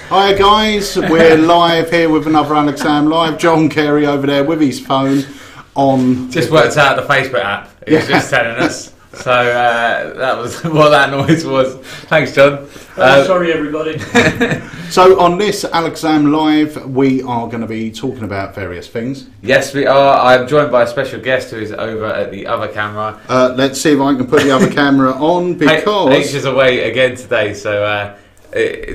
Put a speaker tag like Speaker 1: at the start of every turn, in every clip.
Speaker 1: Hi guys, we're live here with another Alakazam Live. John Carey over there with his phone on.
Speaker 2: Just worked out the Facebook app. It was just telling us. So that was what that noise was. Thanks, John.
Speaker 3: Sorry, everybody.
Speaker 1: So on this Alakazam Live, we are going to be talking about various things.
Speaker 2: Yes, we are. I'm joined by a special guest who is over at the other camera.
Speaker 1: Let's see if I can put the other camera on because
Speaker 2: H is away again today, so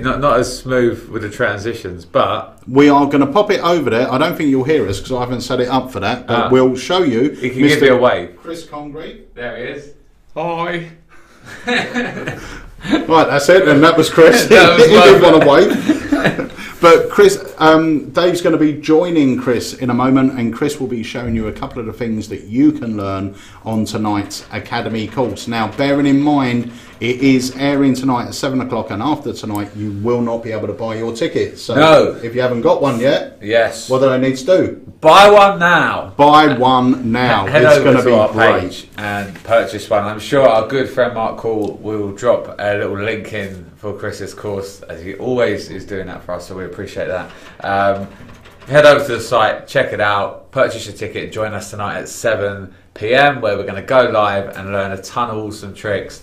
Speaker 2: not as smooth with the transitions, but
Speaker 1: we are going to pop it over there. I don't think you'll hear us because I haven't set it up for that, but we'll show you.
Speaker 2: He can give you a wave.
Speaker 1: Chris Congreve.
Speaker 2: There he is. Hi.
Speaker 1: Right, that's it, and that was Chris.
Speaker 2: That was
Speaker 1: he didn't want to wave. But Chris, Dave's going to be joining Chris in a moment, and Chris will be showing you a couple of the things that you can learn on tonight's Academy course. Now, bearing in mind, it is airing tonight at 7 o'clock, and after tonight, you will not be able to buy your ticket. So,
Speaker 2: no.
Speaker 1: If you haven't got one yet,
Speaker 2: yes,
Speaker 1: what do they need to do?
Speaker 2: Buy one now.
Speaker 1: Buy one now.
Speaker 2: Head
Speaker 1: it's
Speaker 2: over
Speaker 1: going to be
Speaker 2: our
Speaker 1: great.
Speaker 2: page and purchase one. I'm sure our good friend Mark Call will drop a little link in for Chris's course, as he always is doing that for us, so we appreciate that. Head over to the site, check it out, purchase your ticket, join us tonight at 7 PM where we're going to go live and learn a ton of awesome tricks.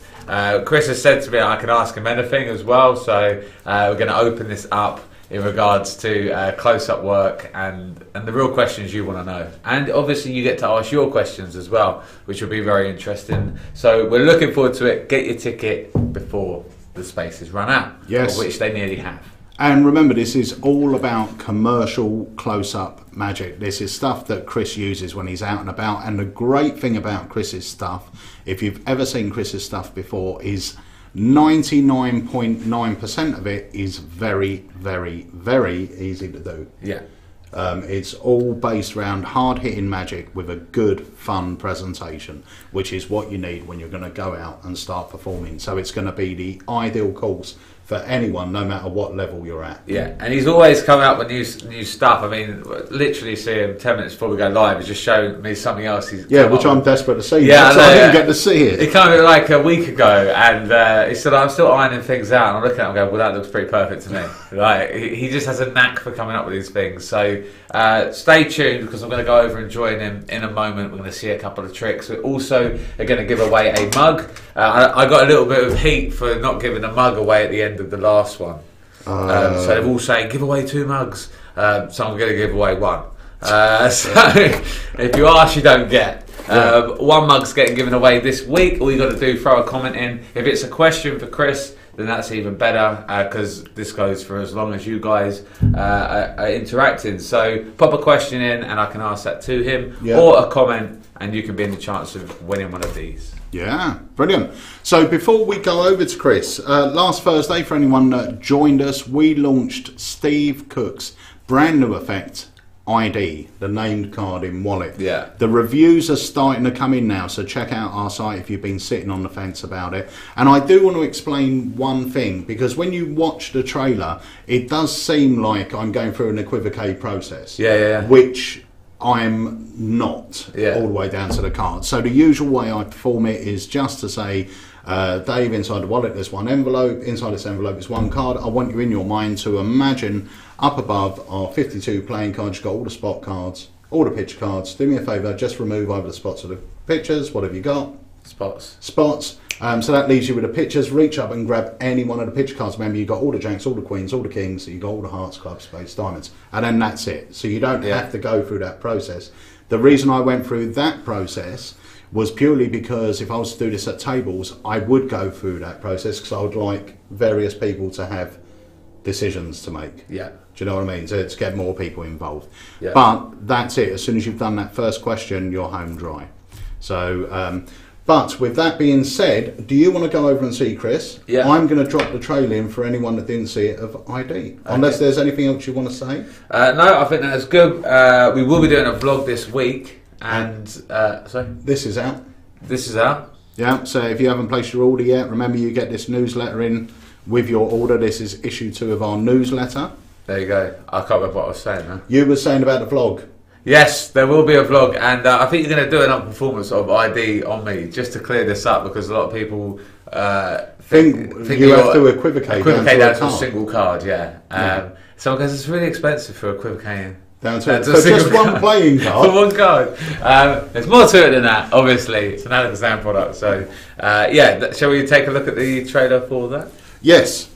Speaker 2: Chris has said to me I can ask him anything as well, so we're going to open this up in regards to close-up work and the real questions you want to know. And obviously you get to ask your questions as well, which will be very interesting. So we're looking forward to it. Get your ticket before the spaces run out,
Speaker 1: yes,
Speaker 2: of which they nearly have.
Speaker 1: And remember, this is all about commercial close-up magic. This is stuff that Chris uses when he's out and about. And the great thing about Chris's stuff, if you've ever seen Chris's stuff before, is 99.9% of it is very, very, very easy to do.
Speaker 2: Yeah.
Speaker 1: It's all based around hard-hitting magic with a good, fun presentation, which is what you need when you're going to go out and start performing. So it's going to be the ideal course for anyone, no matter what level you're at.
Speaker 2: Yeah, and he's always coming up with new stuff. I mean, literally see him 10 minutes before we go live. He's just showing me something else.
Speaker 1: Which I'm desperate to see.
Speaker 2: Yeah,
Speaker 1: I didn't get to see it.
Speaker 2: He came in like a week ago, and he said, "I'm still ironing things out." And I'm looking at him, going, "Well, that looks pretty perfect to me." Like he just has a knack for coming up with these things. So stay tuned because I'm going to go over and join him in a moment. We're going to see a couple of tricks. We also are going to give away a mug. I got a little bit of heat for not giving a mug away at the end of the last one. So they've all saying give away 2 mugs. So I'm going to give away 1. So if you ask, you don't get. 1 mug's getting given away this week. All you got to do, throw a comment in. If it's a question for Chris, then that's even better because this goes for as long as you guys are interacting. So pop a question in and I can ask that to him, or a comment, and you can be in the chance of winning one of these.
Speaker 1: Yeah, brilliant. So before we go over to Chris, last Thursday, for anyone that joined us, we launched Steve Cook's brand new effect, ID, the named card in wallet.
Speaker 2: Yeah.
Speaker 1: The reviews are starting to come in now, so check out our site if you've been sitting on the fence about it. And I do want to explain one thing, because when you watch the trailer, it does seem like I'm going through an equivoque process.
Speaker 2: Yeah.
Speaker 1: Which I'm not, all the way down to the card. So the usual way I perform it is just to say, Dave, inside the wallet there's 1 envelope, inside this envelope is 1 card. I want you in your mind to imagine up above are 52 playing cards. You've got all the spot cards, all the picture cards. Do me a favour, just remove over the spots of the pictures. What have you got?
Speaker 2: Spots.
Speaker 1: So that leaves you with the pictures. Reach up and grab any one of the picture cards. Remember, you've got all the jacks, all the queens, all the kings, you've got all the hearts, clubs, spades, diamonds, and then that's it. So you don't have to go through that process. The reason I went through that process was purely because if I was to do this at tables, I would go through that process because I would like various people to have decisions to make.
Speaker 2: Yeah.
Speaker 1: Do you know what I mean? So to get more people involved.
Speaker 2: Yeah.
Speaker 1: But that's it. As soon as you've done that first question, you're home dry. So... but with that being said, do you want to go over and see Chris?
Speaker 2: Yeah.
Speaker 1: I'm going to drop the trail in for anyone that didn't see it of ID. Okay. Unless there's anything else you want to say?
Speaker 2: No, I think that's good. We will be doing a vlog this week. And
Speaker 1: this is out.
Speaker 2: This is out.
Speaker 1: Yeah, so if you haven't placed your order yet, remember you get this newsletter in with your order. This is issue 2 of our newsletter.
Speaker 2: There you go. I can't remember what I was saying, huh?
Speaker 1: You were saying about the vlog.
Speaker 2: Yes, there will be a vlog, and I think you're going to do another performance of ID on me just to clear this up, because a lot of people think
Speaker 1: you have to equivocate down
Speaker 2: to a single card. So because it's really expensive for equivocating.
Speaker 1: Down to so just one playing card.
Speaker 2: For one card. There's more to it than that, obviously. It's an Alakazam product. So, shall we take a look at the trailer for that?
Speaker 1: Yes.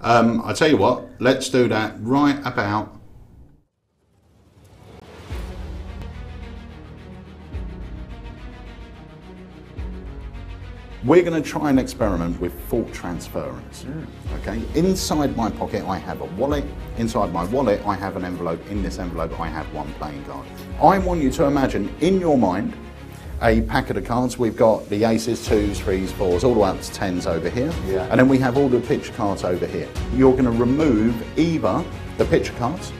Speaker 1: I tell you what, let's do that right about. We're going to try and experiment with fault transference. Okay. Inside my pocket, I have a wallet. Inside my wallet, I have an envelope. In this envelope, I have one playing card. I want you to imagine in your mind a packet of cards. We've got the aces, twos, threes, fours, all the way up to tens over here.
Speaker 2: Yeah.
Speaker 1: And then we have all the picture cards over here. You're going to remove either the picture cards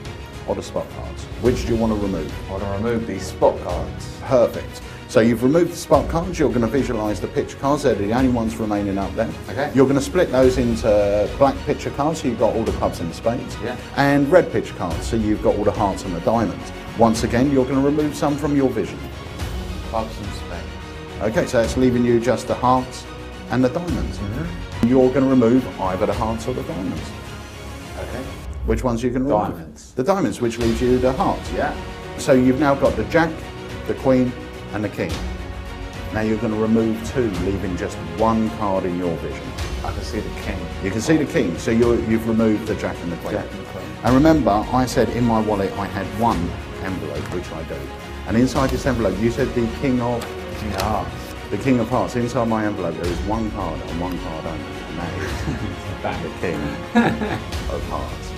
Speaker 1: or the spot cards. Which do you want to remove?
Speaker 2: I want to remove the spot cards.
Speaker 1: Perfect. So you've removed the spot cards, you're going to visualise the picture cards, they're the only ones remaining up there.
Speaker 2: Okay.
Speaker 1: You're going to split those into black picture cards, so you've got all the clubs and the spades, and red picture cards, so you've got all the hearts and the diamonds. Once again, you're going to remove some from your vision.
Speaker 2: Clubs and spades.
Speaker 1: Okay, so that's leaving you just the hearts and the diamonds. You're going to remove either the hearts or the diamonds.
Speaker 2: Okay.
Speaker 1: Which ones are you going to remove?
Speaker 2: Diamonds.
Speaker 1: The diamonds, which leaves you the hearts.
Speaker 2: Yeah.
Speaker 1: So you've now got the jack, the queen, and the king. Now you're going to remove two, leaving just one card in your vision.
Speaker 2: I can see the king.
Speaker 1: You can see the king, so you've removed the jack and the queen.
Speaker 2: Jack and the queen.
Speaker 1: And remember, I said in my wallet I had one envelope, which I do. And inside this envelope, you said the king of
Speaker 2: hearts.
Speaker 1: The king of hearts. Inside my envelope, there is one card and one card only, and that is the king of hearts.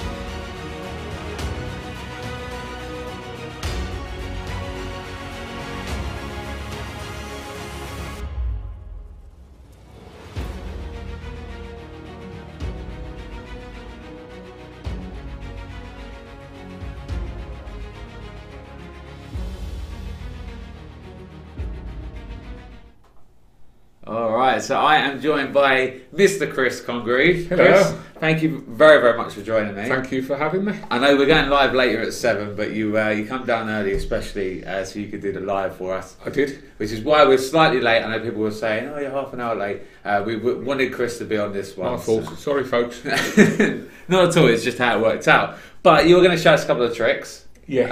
Speaker 2: Alright, so I am joined by Mr. Chris Congreve.
Speaker 3: Hello.
Speaker 2: Chris, thank you very, very much for joining me.
Speaker 3: Thank you for having me.
Speaker 2: I know we're going live later at 7, but you come down early, especially so you could do the live for us.
Speaker 3: I did.
Speaker 2: Which is why we're slightly late. I know people were saying, oh, you're half an hour late. We wanted Chris to be on this one.
Speaker 3: My fault. Sorry, folks.
Speaker 2: Not at all, it's just how it worked out. But you're going to show us a couple of tricks.
Speaker 3: Yes.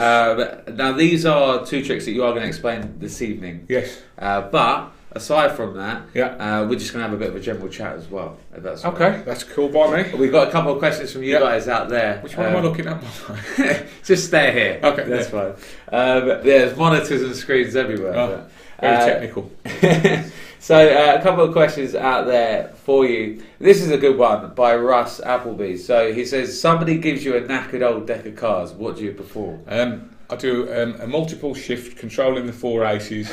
Speaker 2: Now, these are two tricks that you are going to explain this evening.
Speaker 3: Yes.
Speaker 2: But aside from that,
Speaker 3: yeah,
Speaker 2: we're just going to have a bit of a general chat as well. If that's
Speaker 3: okay,
Speaker 2: right.
Speaker 3: That's cool by me.
Speaker 2: We've got a couple of questions from you guys out there.
Speaker 3: Which one am I looking at?
Speaker 2: Just stay here.
Speaker 3: Okay,
Speaker 2: that's fine. There's monitors and screens everywhere.
Speaker 3: Oh, very technical.
Speaker 2: So a couple of questions out there for you. This is a good one by Russ Appleby. So he says, somebody gives you a knackered old deck of cards. What do you perform?
Speaker 3: I do a multiple shift, controlling the four aces.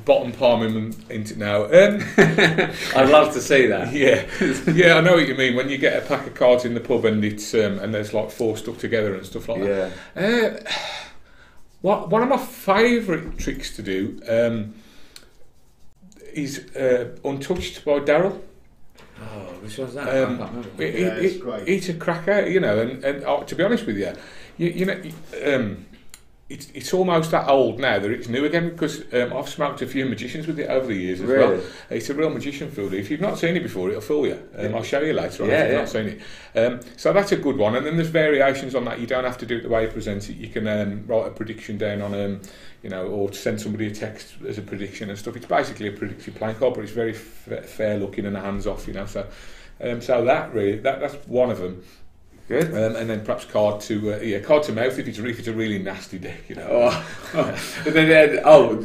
Speaker 3: Bottom palming them into now.
Speaker 2: I'd love to see that.
Speaker 3: Yeah, I know what you mean. When you get a pack of cards in the pub and it's and there's like four stuck together and stuff like that. One of my favourite tricks to do is Untouched by Daryl.
Speaker 2: Oh, which one's that? I can't remember.
Speaker 1: It's great.
Speaker 3: It's a cracker, you know, and to be honest with you, you know. It's almost that old now that it's new again, because I've smoked a few magicians with it over the years as well. It's a real magician field. If you've not seen it before, it'll fool you. I'll show you later on if you've not seen it. So that's a good one. And then there's variations on that. You don't have to do it the way he presents it. You can write a prediction down on you know, or send somebody a text as a prediction and stuff. It's basically a predictive playing card, but it's very fair looking and hands off, you know. So that really, that's one of them.
Speaker 2: Good.
Speaker 3: And then perhaps card to mouth if it's a really nasty deck, you know.
Speaker 2: But then,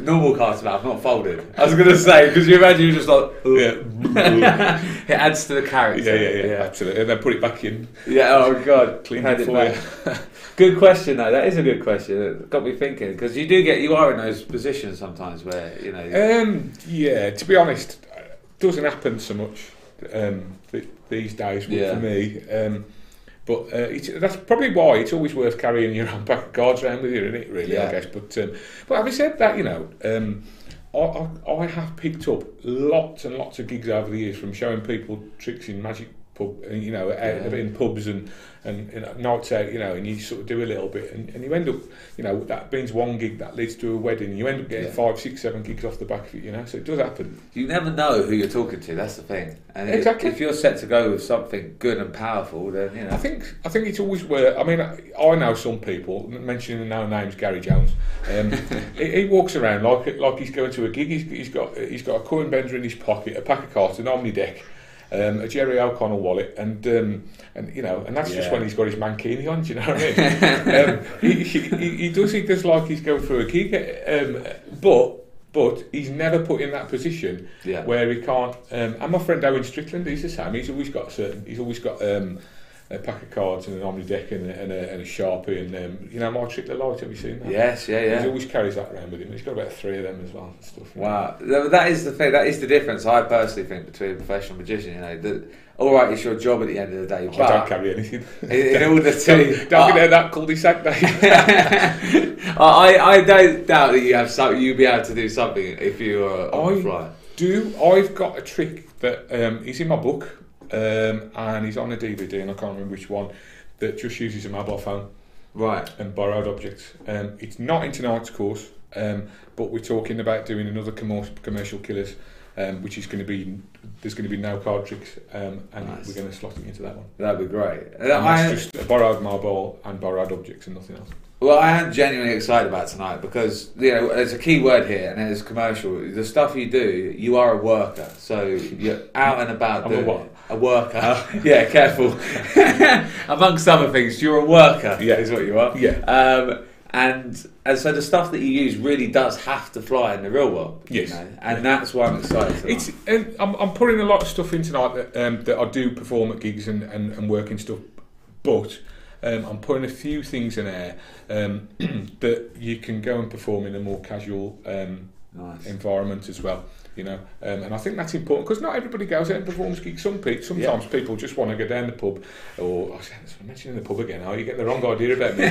Speaker 2: normal card to mouth, not folded. I was going to say, because you imagine you're just like, it adds to the character.
Speaker 3: Yeah, absolutely. And then put it back in.
Speaker 2: Yeah. Oh God,
Speaker 3: clean it for you.
Speaker 2: Good question though. That is a good question. It got me thinking, because you are in those positions sometimes where you know.
Speaker 3: Yeah. To be honest, it doesn't happen so much these days for me. But that's probably why it's always worth carrying your own pack of cards around with you, isn't it? Really, I guess. But having said that, you know, I have picked up lots and lots of gigs over the years from showing people tricks in Magic pub, in pubs and nights out, and you sort of do a little bit, and you end up, that means one gig that leads to a wedding. You end up getting 5, 6, 7 gigs off the back of it, so it does happen.
Speaker 2: You never know who you're talking to. That's the thing. And
Speaker 3: exactly.
Speaker 2: If you're set to go with something good and powerful, then
Speaker 3: I think it's always worth. I mean, I know some people. Mentioning no names, Gary Jones. He walks around like he's going to a gig. He's got a coin bender in his pocket, a pack of cards, an Omni deck. A Jerry O'Connell wallet, and that's just when he's got his mankini on. Do you know what I mean? He does like he's going through a gig, but he's never put in that position where he can't. And my friend Owen Strickland, he's the same. He's always got a pack of cards and an Omni deck and a Sharpie and my Trickler light. Have you seen that?
Speaker 2: Yes, yeah.
Speaker 3: He always carries that around with him. He's got about 3 of them as well. And stuff.
Speaker 2: Wow, that is the thing. That is the difference. I personally think between a professional magician. That all right, it's your job at the end of the day. But
Speaker 3: I don't carry anything.
Speaker 2: In order to
Speaker 3: don't get that cul-de-sac day.
Speaker 2: I don't doubt that you have something. You'll be able to do something if you are on the fly.
Speaker 3: I've got a trick that is in my book. And he's on a DVD, and I can't remember which one, that just uses a mobile phone,
Speaker 2: right,
Speaker 3: and borrowed objects. It's not in tonight's course, but we're talking about doing another commercial killers, which is going to be, there's going to be no card tricks, and
Speaker 2: nice.
Speaker 3: We're going to slot it into that one.
Speaker 2: That'd be great.
Speaker 3: And that's just a borrowed mobile and borrowed objects and nothing else.
Speaker 2: Well, I am genuinely excited about tonight because there's a key word here, and it's commercial. The stuff you do, you are a worker, so you're out and about.
Speaker 3: I'm a what?
Speaker 2: A worker. Yeah, careful. Amongst other things, you're a worker.
Speaker 3: Yeah,
Speaker 2: is what you are.
Speaker 3: Yeah.
Speaker 2: And so the stuff that you use really does have to fly in the real world.
Speaker 3: Yes.
Speaker 2: And that's why I'm excited.
Speaker 3: I'm putting a lot of stuff in tonight that I do perform at gigs and working stuff, but. I'm putting a few things in there that you can go and perform in a more casual environment as well, and I think that's important because not everybody goes out and performs gigs. Sometimes people just want to go down the pub, or I'm mentioning the pub again. Oh, you get the wrong idea about me.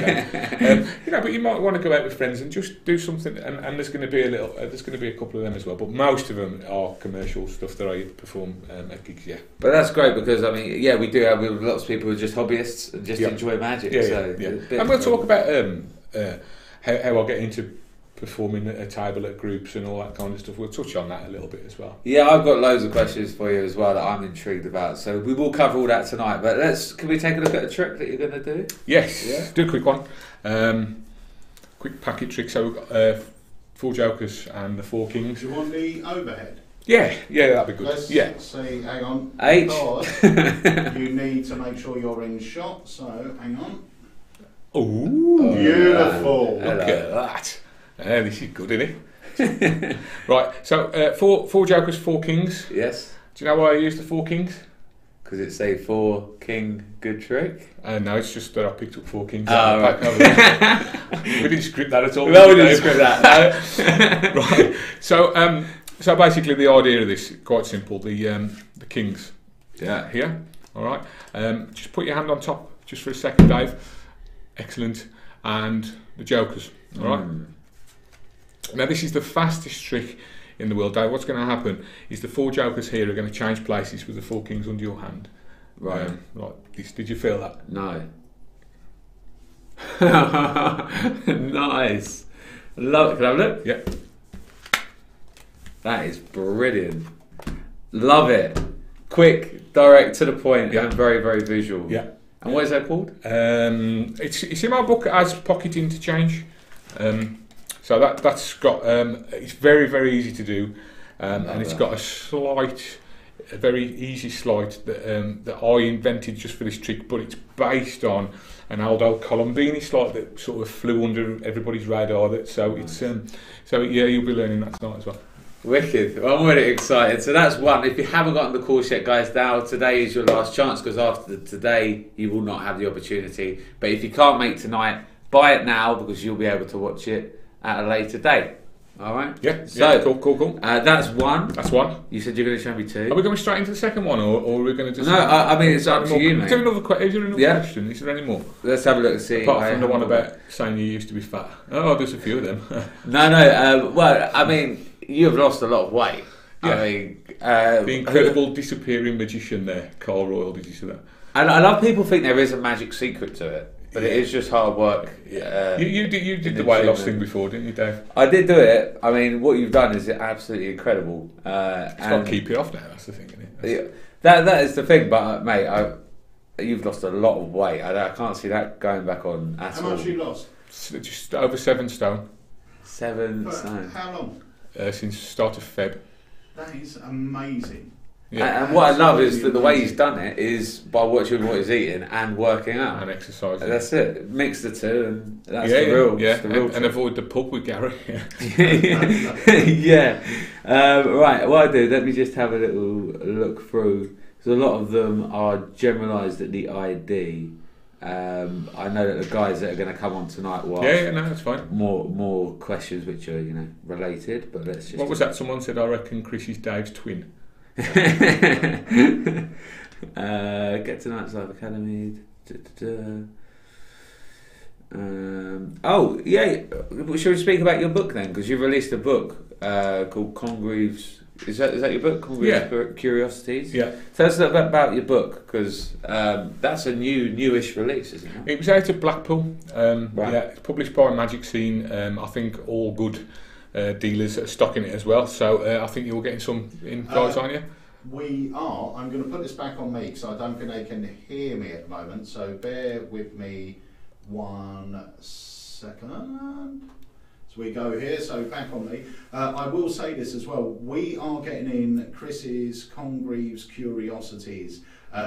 Speaker 3: But you might want to go out with friends and just do something. And there's going to be a couple of them as well. But most of them are commercial stuff that I perform at gigs. Yeah.
Speaker 2: But that's great because we do have lots of people who are just hobbyists and just enjoy magic.
Speaker 3: And we'll talk about how I get into performing at a table at groups and all that kind of stuff. We'll touch on that a little bit as well.
Speaker 2: Yeah, I've got loads of questions for you as well that I'm intrigued about. So we will cover all that tonight. But can we take a look at a trick that you're going to do?
Speaker 3: Yes, do a quick one. Quick packet trick. So we've got 4 jokers and the 4 kings.
Speaker 1: Do you want the overhead?
Speaker 3: Yeah, that'd be good.
Speaker 1: Let's see, hang on.
Speaker 2: H.
Speaker 1: You need to make sure you're in shot, so hang on.
Speaker 3: Ooh,
Speaker 1: beautiful.
Speaker 3: Look at that. This is good, isn't it? Right, so 4 jokers, 4 kings.
Speaker 2: Yes.
Speaker 3: Do you know why I used the 4 kings?
Speaker 2: Because it's a 4 king good trick?
Speaker 3: No, it's just that I picked up 4 kings.
Speaker 2: Right.
Speaker 3: We didn't script that at all.
Speaker 2: No, we didn't script that.
Speaker 3: Right, so basically the idea of this, quite simple, the kings here, all right? Just put your hand on top just for a second, Dave. Excellent. And the jokers, all right? Now this is the fastest trick in the world, Dave. What's going to happen is the 4 jokers here are going to change places with the 4 kings under your hand.
Speaker 2: Right.
Speaker 3: Like this. Did you feel that?
Speaker 2: No. Nice. Love it. Can I have a look?
Speaker 3: Yeah.
Speaker 2: That is brilliant. Love it. Quick, direct, to the point, and very, very visual.
Speaker 3: Yeah.
Speaker 2: And what is that called?
Speaker 3: It's in my book as pocket interchange. So that's got it's very, very easy to do, and it's got a very easy sleight that I invented just for this trick. But it's based on an Aldo Colombini sleight that sort of flew under everybody's radar. You'll be learning that tonight as well.
Speaker 2: Wicked. Well, I'm really excited. So that's one. If you haven't gotten the course yet, guys, now today is your last chance because after today you will not have the opportunity. But if you can't make tonight, buy it now because you'll be able to watch it at a later date. All right?
Speaker 3: Yeah.
Speaker 2: So,
Speaker 3: cool.
Speaker 2: That's one.
Speaker 3: That's one.
Speaker 2: You said you're going to show me 2.
Speaker 3: Are we going straight into the second one, or are we going to just...
Speaker 2: No, I mean, it's up to you, mate.
Speaker 3: Is there another question? Is there any more?
Speaker 2: Let's have a look and see.
Speaker 3: Apart from the one about saying you used to be fat. Oh, there's a few of them.
Speaker 2: No. Well, I mean, you have lost a lot of weight.
Speaker 3: Yeah.
Speaker 2: I mean,
Speaker 3: The incredible disappearing magician there, Carl Royal. Did you see that?
Speaker 2: I love people think there is a magic secret to it, but it is just hard work.
Speaker 3: You did the weight loss thing before, didn't you, Dave?
Speaker 2: I did do it. I mean, what you've done is absolutely incredible.
Speaker 3: It's got to keep it off now. That's the thing, isn't it?
Speaker 2: That is the thing. But mate, you've lost a lot of weight. I can't see that going back on at all.
Speaker 1: How much you lost?
Speaker 3: Just over 7 stone.
Speaker 2: 7 stone.
Speaker 1: How long?
Speaker 3: Since the start of Feb.
Speaker 1: That is amazing.
Speaker 2: Yeah. And what I love is that the way he's done it is by watching what he's eating and working out
Speaker 3: And exercising.
Speaker 2: That's it. Mix the two, and that's the real. The real
Speaker 3: and avoid the pub with Gary.
Speaker 2: Yeah. Right. What I do? Let me just have a little look through. Because a lot of them are generalised at the ID. I know that the guys that are going to come on tonight will ask
Speaker 3: no, that's fine.
Speaker 2: more questions which are related. But let's just.
Speaker 3: What was that? Someone said, I reckon Chris is Dave's twin.
Speaker 2: Get tonight's Live Academy. Oh yeah, shall we speak about your book then? Because you've released a book called Congreve's. Is that your book? Congreve's Curiosities.
Speaker 3: Yeah.
Speaker 2: Tell us a little bit about your book, because that's a newish release, isn't it?
Speaker 3: It was out of Blackpool.
Speaker 2: Right.
Speaker 3: Yeah, it's published by Magic Scene. I think all good dealers are stocking it as well. So I think you're getting some in, guys, aren't you?
Speaker 1: We are. I'm going to put this back on me because I don't think they can hear me at the moment. So bear with me 1 second. So we go here. So back on me. I will say this as well. We are getting in Chris's Congreve's Curiosities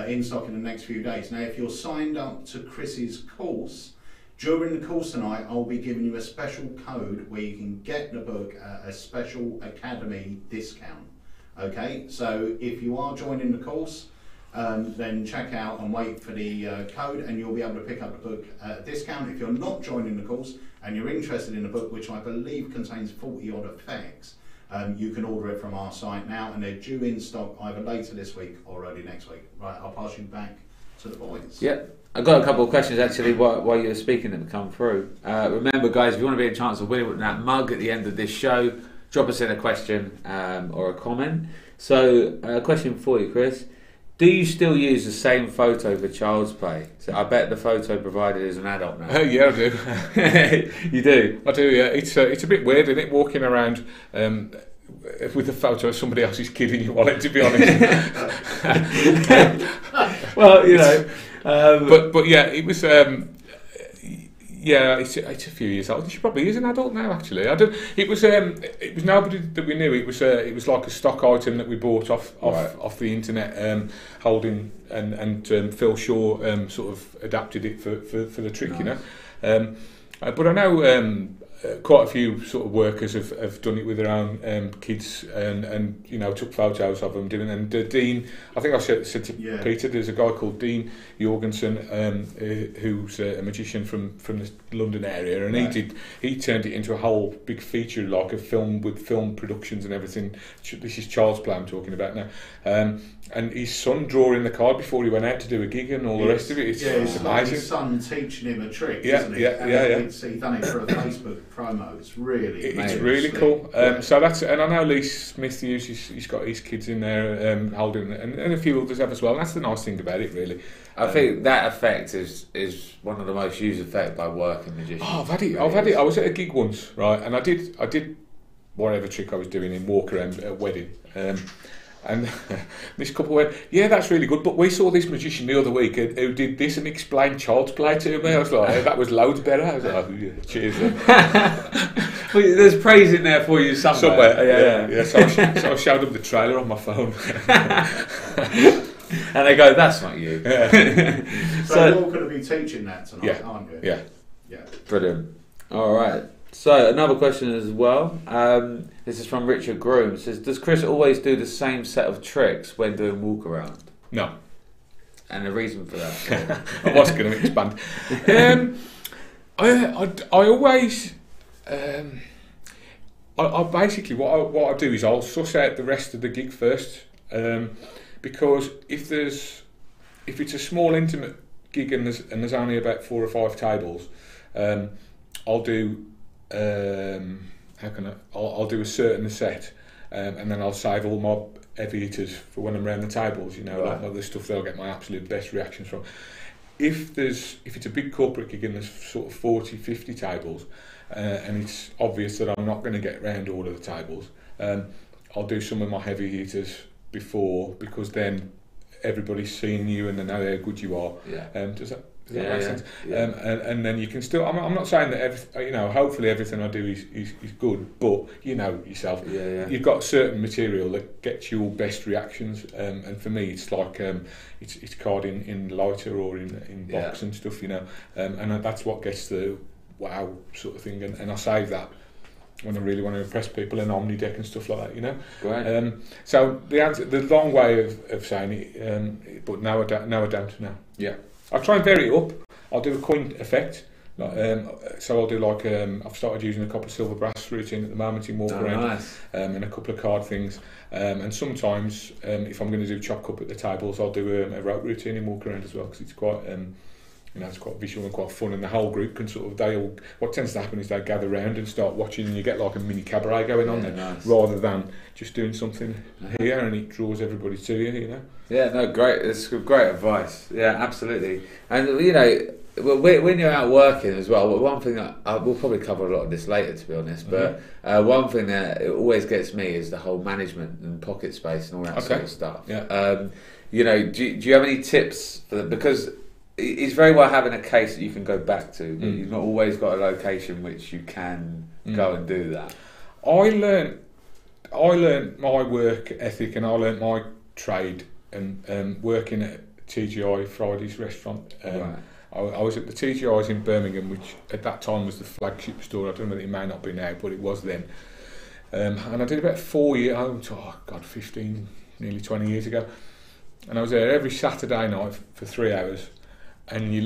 Speaker 1: in stock in the next few days. Now, if you're signed up to Chris's course, during the course tonight, I'll be giving you a special code where you can get the book at a special Academy discount. Okay, so if you are joining the course, then check out and wait for the code, and you'll be able to pick up the book at a discount. If you're not joining the course and you're interested in the book, which I believe contains 40 odd effects, you can order it from our site now, and they're due in stock either later this week or early next week. Right, I'll pass you back to the boys.
Speaker 2: Yep. I've got a couple of questions actually while you were speaking that have come through. Remember, guys, if you want to be a chance of winning that mug at the end of this show, drop us in a question or a comment. So, a question for you, Chris. Do you still use the same photo for Child's Play? So I bet the photo provided is an adult now.
Speaker 3: Yeah, I do.
Speaker 2: You do?
Speaker 3: I do, yeah. It's a bit weird, isn't it, walking around with a photo of somebody else's kid in your wallet, to be honest.
Speaker 2: Well, you know.
Speaker 3: But yeah, it was... yeah, it's a few years old. She probably is an adult now. Actually, I don't. It was nobody that we knew. It was like a stock item that we bought off the internet, holding and Phil Shaw sort of adapted it for the trick, nice. You know. But I know quite a few sort of workers have done it with their own kids and you know, took photos of them doing. And Dean, I think I said to Peter, there's a guy called Dean Jorgensen who's a magician from the London area, and he turned it into a whole big feature, like a film with film productions and everything. This is Child's Play I'm talking about now. And his son drawing the card before he went out to do a gig and all the rest of it. It's amazing.
Speaker 1: Like his son teaching him a trick, isn't it? He's done it for a Facebook promo. It's really
Speaker 3: amazing. It's really cool. So that's, and I know Lee Smith he's got his kids in there holding, and a few others have as well. And that's the nice thing about it, really.
Speaker 2: I think that effect is one of the most used effects by working magicians.
Speaker 3: Oh, I've had it. I was at a gig once, right, and I did whatever trick I was doing in Walker at a wedding. And this couple went, yeah, that's really good, but we saw this magician the other week who did this and explained Child's Play to me. I was like, hey, that was loads better. I was like, oh, yeah, cheers.
Speaker 2: Well, there's praise in there for you somewhere.
Speaker 3: Yeah. So I showed them the trailer on my phone.
Speaker 2: And they go, that's not you.
Speaker 1: Yeah. So you're all going to be teaching that tonight, aren't you?
Speaker 3: Yeah.
Speaker 2: Brilliant. All right. So another question as well. This is from Richard Groom. It says, does Chris always do the same set of tricks when doing walk around?
Speaker 3: No.
Speaker 2: And the reason for that?
Speaker 3: I was going to expand. I always... I basically, what I do is I'll suss out the rest of the gig first. Because if it's a small intimate gig and there's only about 4 or 5 tables, I'll do... I'll do a certain set, and then I'll save all my heavy hitters for when I'm around the tables. You know,
Speaker 2: Right.
Speaker 3: like the stuff that I'll get my absolute best reactions from. If it's a big corporate gig and there's sort of 40, 50 tables, and it's obvious that I'm not going to get round all of the tables, I'll do some of my heavy hitters before, because then everybody's seeing you and they know how good you are.
Speaker 2: Yeah.
Speaker 3: Does that make sense?
Speaker 2: Yeah.
Speaker 3: And then you can still. I'm not saying that hopefully everything I do is good, but you know yourself.
Speaker 2: Yeah.
Speaker 3: You've got certain material that gets your best reactions, and for me, it's like it's card in lighter or in box and stuff, you know, and that's what gets the wow sort of thing, and I save that when I really want to impress people, and Omni deck and stuff like that, you know.
Speaker 2: Great.
Speaker 3: So the long way of saying it, but now I don't now. Yeah. I'll try and vary it up. I'll do a coin effect. So I'll do like I've started using a couple of silver brass routine at the moment in walk around,
Speaker 2: nice.
Speaker 3: and a couple of card things. And sometimes if I'm going to do chop cup at the tables, I'll do a rope routine in walk around as well, because it's quite it's quite visual and quite fun, and the whole group can sort of what tends to happen is they gather round and start watching, and you get like a mini cabaret going on there,
Speaker 2: nice.
Speaker 3: rather than just doing something here, and it draws everybody to you, you know.
Speaker 2: Yeah, no, great. It's great advice. Yeah, absolutely. And you know, when you're out working as well, one thing that we'll probably cover a lot of this later, to be honest. But one thing that it always gets me is the whole management and pocket space and all that sort of stuff.
Speaker 3: Yeah.
Speaker 2: You know, do you have any tips for that? Because it's very well having a case that you can go back to, but you've not always got a location which you can go and do that. I
Speaker 3: learned my work ethic, and I learned my trade, and working at TGI Friday's restaurant.
Speaker 2: Right.
Speaker 3: I was at the TGI's in Birmingham, which at that time was the flagship store. I don't know that it may not be now, but it was then. And I did about 4 years, 15, nearly 20 years ago. And I was there every Saturday night for 3 hours. And you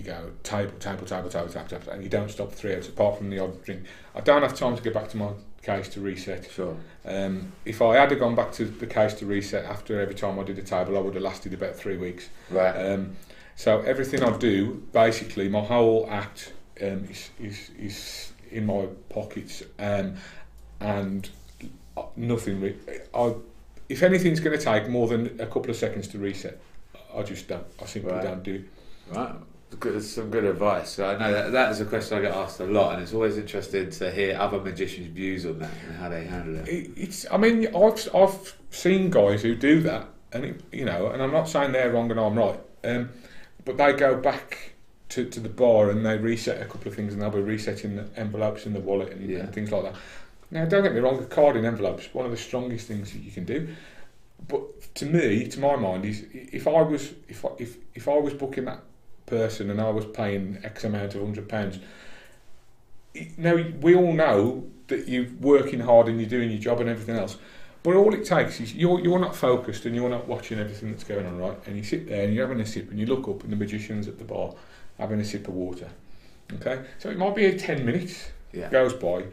Speaker 3: go table, and you don't stop for 3 hours, apart from the odd drink. I don't have time to get back to my case to reset.
Speaker 2: Sure.
Speaker 3: If I had gone back to the case to reset after every time I did a table, I would have lasted about 3 weeks.
Speaker 2: Right.
Speaker 3: So everything I do, basically, my whole act is in my pockets, and nothing. If anything's going to take more than a couple of seconds to reset, I just don't. I simply don't do it.
Speaker 2: Right. That's some good advice. So I know that is a question I get asked a lot, and it's always interesting to hear other magicians' views on that and how they handle it.
Speaker 3: I've seen guys who do that, and and I'm not saying they're wrong and I'm right, but they go back to the bar and they reset a couple of things, and they'll be resetting the envelopes in the wallet and things like that. Now, don't get me wrong, a card in envelopes is one of the strongest things that you can do. But to my mind, is if I was booking that person and I was paying X amount of £100, now we all know that you're working hard and you're doing your job and everything else. But all it takes is you're not focused and you're not watching everything that's going on, right? And you sit there and you're having a sip and you look up and the magician's at the bar having a sip of water. Okay, so it might be 10 minutes goes by,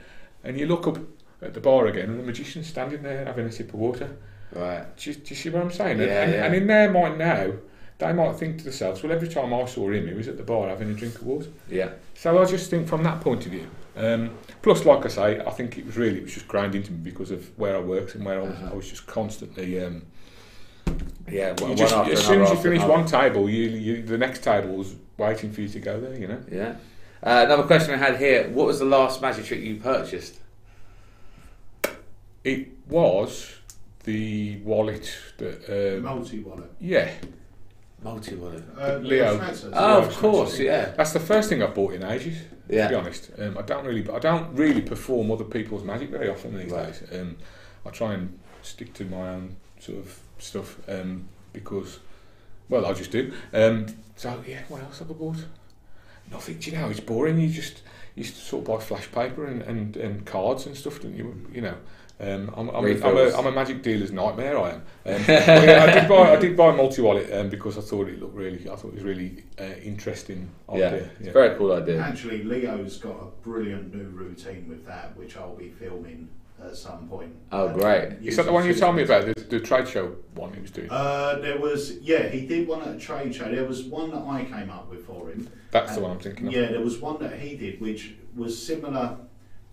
Speaker 3: and you look up at the bar again and the magician's standing there having a sip of water.
Speaker 2: Right.
Speaker 3: Do you see what I'm saying?
Speaker 2: Yeah,
Speaker 3: and in their mind now, they might think to themselves, well, every time I saw him, he was at the bar having a drink of water.
Speaker 2: Yeah.
Speaker 3: So I just think from that point of view. Plus, like I say, I think it was just ground into me because of where I worked and where I was just constantly. As soon as you finish one table, the next table was waiting for you to go there. You know.
Speaker 2: Yeah. Another question I had here: what was the last magic trick you purchased?
Speaker 3: It was the wallet.
Speaker 1: Multi-wallet.
Speaker 3: Yeah.
Speaker 2: Multi-wallet.
Speaker 3: Leo.
Speaker 2: Of course, yeah.
Speaker 3: That's the first thing I've bought in ages.
Speaker 2: Yeah.
Speaker 3: To be honest, I don't really perform other people's magic very often these days. I try and stick to my own sort of stuff because, well, I just do. So yeah, what else have I bought? Nothing. Do you know? It's boring. You sort of buy flash paper and cards and stuff, don't you? You know. I'm a magic dealer's nightmare. I am. I did buy a multi-wallet because I thought it was really interesting idea.
Speaker 2: It's a very cool idea.
Speaker 1: Actually, Leo's got a brilliant new routine with that, which I'll be filming at some point.
Speaker 2: Oh, great!
Speaker 3: Is that the one you told me about? The trade show one he was doing.
Speaker 1: He did one at a trade show. There was one that I came up with for him.
Speaker 3: That's the one I'm thinking of.
Speaker 1: Yeah, there was one that he did, which was similar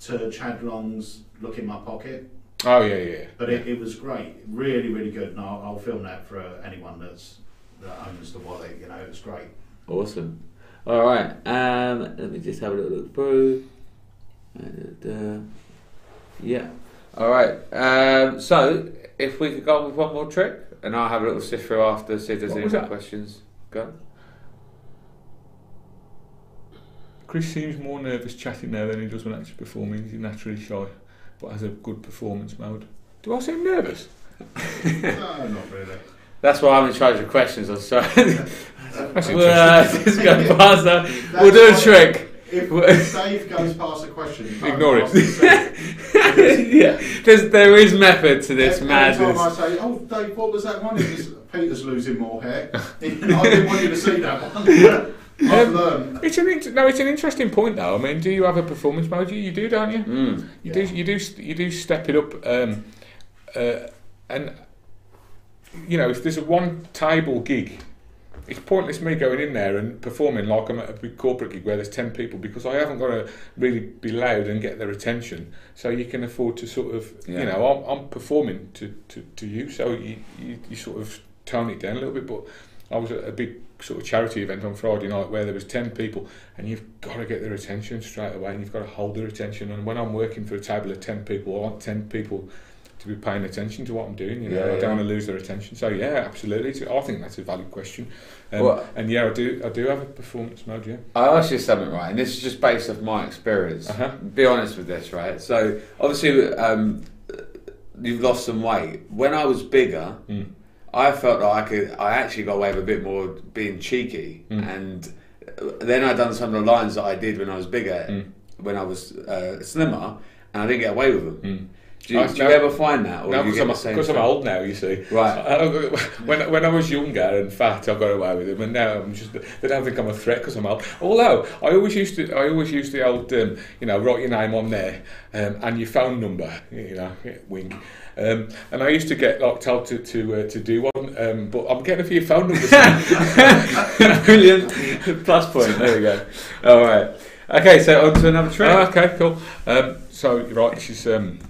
Speaker 1: to Chad Long's Look in My Pocket.
Speaker 3: Oh yeah.
Speaker 1: But it was great, really, really good, and I'll film that for anyone that owns the wallet. You know, it was great.
Speaker 2: Awesome. All right. Let me just have a little look through. Yeah. All right. So if we could go on with one more trick, and I'll have a little sift through after, see if there's any more questions. Go.
Speaker 3: Chris seems more nervous chatting now than he does when actually performing. He's naturally shy, but has a good performance mode. Do I seem nervous?
Speaker 1: No, not really.
Speaker 2: That's why I'm in charge of questions. I'm sorry.
Speaker 3: That's interesting.
Speaker 2: Just go past that. We'll do a trick.
Speaker 1: If Dave goes past a question, you can't
Speaker 3: Ignore
Speaker 1: ask
Speaker 3: it.
Speaker 2: Yeah, there is method to this madness.
Speaker 1: Every time I say, "Oh, Dave, what was that one?" Peter's losing more hair. I didn't want you to see that one. I've learned.
Speaker 3: It's an interesting point though. I mean, do you have a performance mode? You do, don't you? You do step it up, and you know, if there's a one table gig, it's pointless me going in there and performing like I'm at a big corporate gig where there's 10 people, because I haven't got to really be loud and get their attention. So you can afford to sort of, you know, I'm performing to you, so you sort of tone it down a little bit. But I was at a big sort of charity event on Friday night where there was 10 people, and you've got to get their attention straight away, and you've got to hold their attention. And when I'm working for a table of 10 people, I want 10 people to be paying attention to what I'm doing. You know, I don't want to lose their attention. So yeah, absolutely. I think that's a valid question. And yeah, I do have a performance mode. Yeah.
Speaker 2: I asked you something, right, and this is just based off my experience. Be honest with this, right? So obviously, you've lost some weight. When I was bigger, I felt like I actually got away with a bit more being cheeky, and then I done some of the lines that I did when I was bigger, when I was slimmer, and I didn't get away with them. Do you ever find that?
Speaker 3: No, because I'm old now, you see.
Speaker 2: Right.
Speaker 3: When I was younger and fat, I got away with it, but now they don't think I'm a threat because I'm old. Although I always used the old, you know, write your name on there and your phone number, you know, wink. And I used to get like told to do one, but I'm getting a few phone numbers.
Speaker 2: Brilliant. Plus point. There we go. All right. Okay, so on to another trick.
Speaker 3: Okay, cool. So you're right. This is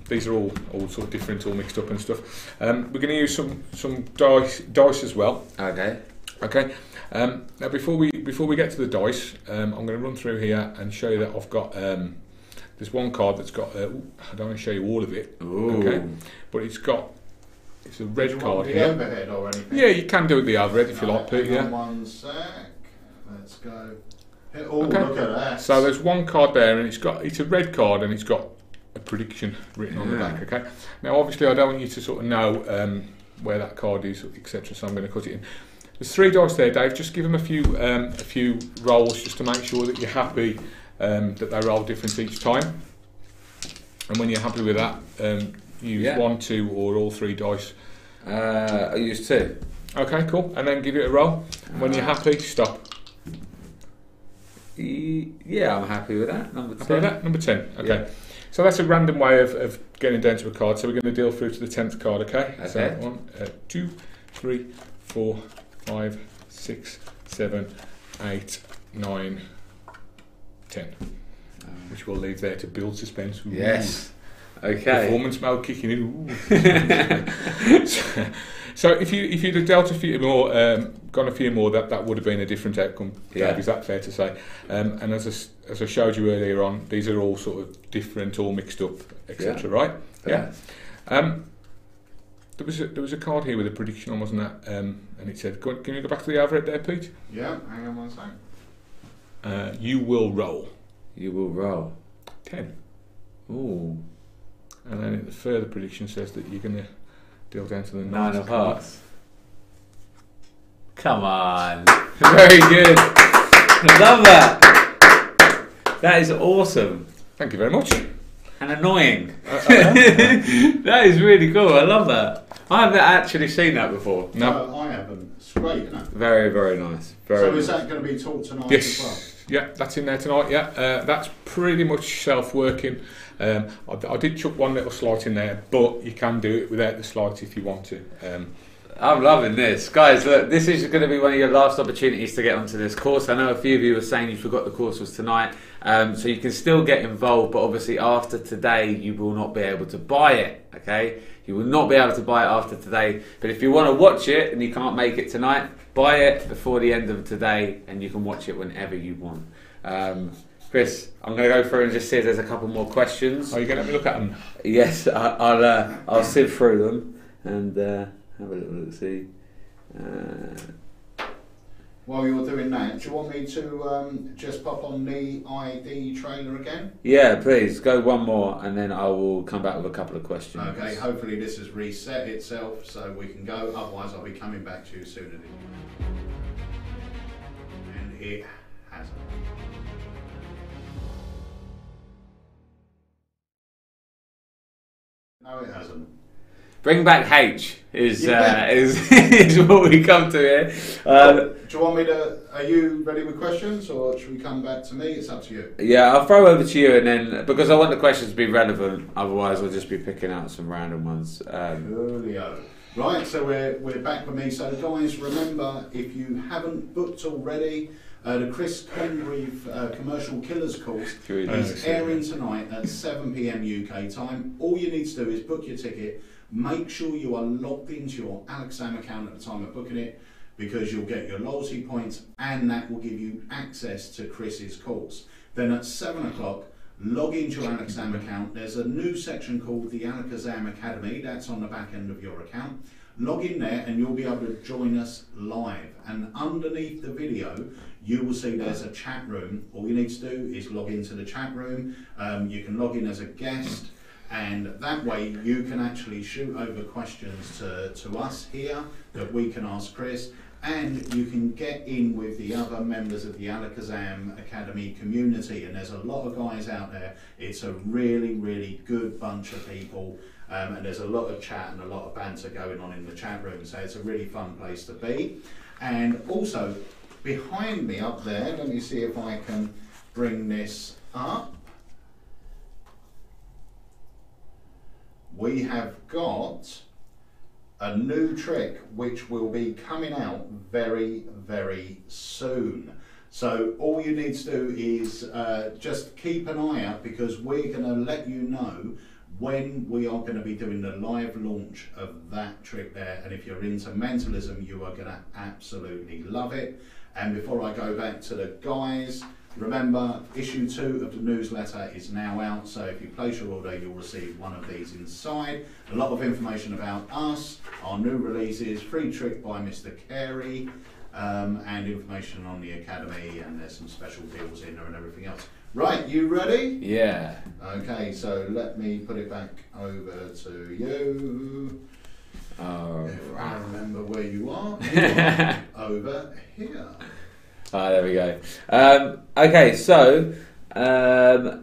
Speaker 3: these are all sort of different, all mixed up and stuff. We're going to use some dice as well.
Speaker 2: Okay.
Speaker 3: Okay. Now before we get to the dice, I'm going to run through here and show you that I've got. There's one card that's got. I don't want to show you all of it.
Speaker 2: Ooh.
Speaker 3: Okay. But it's a red card
Speaker 1: the
Speaker 3: here.
Speaker 1: overhead or anything?
Speaker 3: Yeah, you can do it the overhead if you like, Pete. Yeah.
Speaker 1: One sec. Let's go. Oh,
Speaker 3: Okay.
Speaker 1: look at that.
Speaker 3: So there's one card there, and it's a red card, and it's got a prediction written on the back. Okay. Now, obviously, I don't want you to sort of know where that card is, etc. So I'm going to cut it in. There's 3 dice there, Dave. Just give them a few rolls just to make sure that you're happy that they roll different each time. And when you're happy with that, use 1, 2, or all 3 dice.
Speaker 2: I use 2.
Speaker 3: Okay, cool. And then give it a roll. When you're happy, stop.
Speaker 2: Yeah, I'm happy with that. Number 10.
Speaker 3: Happy with that? Number 10. Okay.
Speaker 2: Yeah.
Speaker 3: So that's a random way of getting down to a card. So we're going to deal through to the 10th card, okay?
Speaker 2: Okay.
Speaker 3: So 1, 2, 3, 4, 5, 6, 7, 8, 9, 10. Which we'll leave there to build suspense. Ooh.
Speaker 2: Yes. Okay.
Speaker 3: Performance mode kicking in. So if you'd have dealt a few more, gone a few more, that would have been a different outcome.
Speaker 2: Yeah.
Speaker 3: Is that fair to say? And as I showed you earlier on, these are all sort of different, all mixed up, etc. Right?
Speaker 2: Yeah.
Speaker 3: There was a card here with a prediction on, wasn't that? And it said, "Can you go back to the overhead there, Pete?"
Speaker 1: Yeah. Hang on one second.
Speaker 3: You will roll.
Speaker 2: You will roll
Speaker 3: 10.
Speaker 2: Ooh.
Speaker 3: And then the further prediction says that you're going to deal down to the
Speaker 2: 9 of
Speaker 3: card.
Speaker 2: hearts. Come on. Very good. I love that. That is awesome.
Speaker 3: Thank you very much.
Speaker 2: And annoying. That is really cool. I love that. I haven't actually seen that before.
Speaker 3: No.
Speaker 1: I haven't. It's great, isn't it?
Speaker 2: Very, very nice. Very
Speaker 1: So
Speaker 2: nice.
Speaker 1: is that going to be taught tonight
Speaker 3: Yes.
Speaker 1: as well?
Speaker 3: Yeah, that's in there tonight. Yeah, that's pretty much self-working. I did chuck one little slight in there, but you can do it without the slight if you want to.
Speaker 2: I'm loving this. Guys, look, this is going to be one of your last opportunities to get onto this course. I know a few of you were saying you forgot the course was tonight, so you can still get involved, but obviously after today you will not be able to buy it, okay? You will not be able to buy it after today, but if you want to watch it and you can't make it tonight, buy it before the end of today and you can watch it whenever you want. Chris, I'm going to go through and just see if there's a couple more questions.
Speaker 3: Are you going to let me look at them?
Speaker 2: Yes, I'll sift through them and have a little look, see.
Speaker 1: While you're doing that, do you want me to just pop on the ID trailer again?
Speaker 2: Yeah, please, go one more and then I will come back with a couple of questions.
Speaker 1: Okay, hopefully this has reset itself so we can go, otherwise I'll be coming back to you sooner than you. And it hasn't. No, it hasn't.
Speaker 2: Bring back H is what we come to here.
Speaker 1: Do you want me to? Are you ready with questions, or should we come back to me? It's up to you.
Speaker 2: Yeah, I'll throw over to you, and then because I want the questions to be relevant, otherwise I'll just be picking out some random ones.
Speaker 1: Coolio. Right, so we're back with me. So guys, remember, if you haven't booked already, the Chris Congreve Commercial Killers course is airing tonight at 7 PM UK time. All you need to do is book your ticket. Make sure you are logged into your Alakazam account at the time of booking it, because you'll get your loyalty points and that will give you access to Chris's course. Then at 7 o'clock, log into your Alakazam account. There's a new section called the Alakazam Academy. That's on the back end of your account. Log in there and you'll be able to join us live. And underneath the video, you will see there's a chat room. All you need to do is log into the chat room. You can log in as a guest. And that way you can actually shoot over questions to us here that we can ask Chris, and you can get in with the other members of the Alakazam Academy community. And there's a lot of guys out there. It's a really, really good bunch of people, and there's a lot of chat and a lot of banter going on in the chat room. So it's a really fun place to be. And also behind me up there, let me see if I can bring this up. We have got a new trick which will be coming out very, very soon. So all you need to do is just keep an eye out, because we're going to let you know when we are going to be doing the live launch of that trick there. And if you're into mentalism, you are going to absolutely love it. And before I go back to the guys, remember, issue 2 of the newsletter is now out, so if you place your order, you'll receive one of these inside. A lot of information about us, our new releases, free trick by Mr. Carey, and information on the Academy, and there's some special deals in there and everything else. Right, you ready?
Speaker 2: Yeah.
Speaker 1: Okay, so let me put it back over to you. If I remember where you are over here.
Speaker 2: There we go. Okay, so there's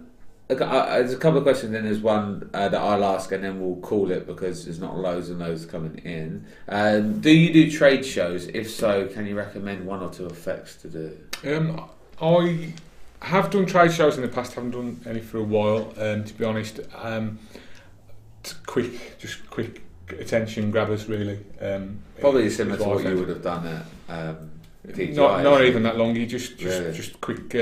Speaker 2: a couple of questions, then there's one that I'll ask, and then we'll call it because there's not loads and loads coming in. Do you do trade shows? If so, can you recommend 1 or 2 effects to do?
Speaker 3: I have done trade shows in the past. Haven't done any for a while. To be honest, quick attention grabbers, really.
Speaker 2: Probably similar to what you would have done at.
Speaker 3: Not even that long. You just quick.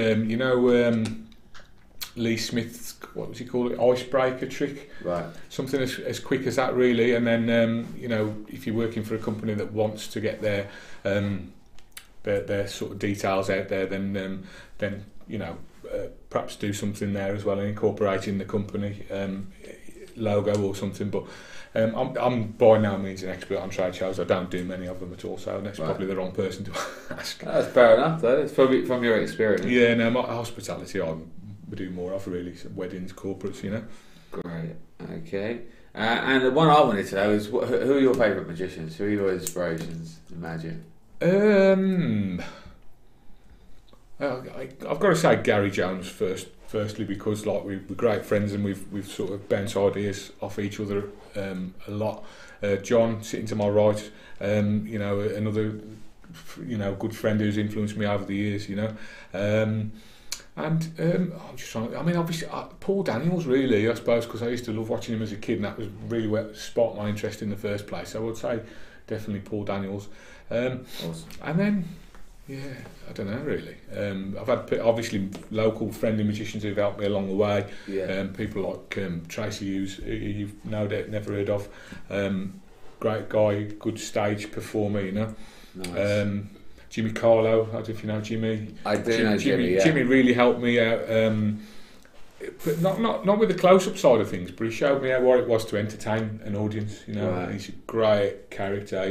Speaker 3: Lee Smith's, what was he called it, icebreaker trick.
Speaker 2: Right.
Speaker 3: Something as quick as that, really. And then if you're working for a company that wants to get their sort of details out there, then perhaps do something there as well, and incorporating the company logo or something. But I'm by no means an expert on trade shows. I don't do many of them at all, so that's probably the wrong person to ask.
Speaker 2: That's fair enough, though. It's from your experience.
Speaker 3: Yeah, no, my hospitality we do more of, really, weddings, corporates,
Speaker 2: Great, okay. And the one I wanted to know is, who are your favourite magicians? Who are your inspirations in magic?
Speaker 3: I've got to say Gary Jones firstly, because we're great friends and we've sort of bounced ideas off each other a lot. John, sitting to my right, another good friend who's influenced me over the years, I'm just trying. Obviously, Paul Daniels, really, I suppose, because I used to love watching him as a kid, and that was really what sparked my interest in the first place. So I would say definitely Paul Daniels.
Speaker 2: Awesome.
Speaker 3: And then, yeah, I don't know really. I've had obviously local friendly magicians who've helped me along the way.
Speaker 2: Yeah.
Speaker 3: People like Tracy Hughes, who you've no doubt never heard of. Great guy, good stage performer, you know.
Speaker 2: Nice.
Speaker 3: Jimmy Carlo, I don't know if you know Jimmy.
Speaker 2: I do know Jimmy. Yeah.
Speaker 3: Jimmy really helped me out. But not with the close-up side of things, but he showed me what it was to entertain an audience. You know,
Speaker 2: Right.
Speaker 3: He's a great character.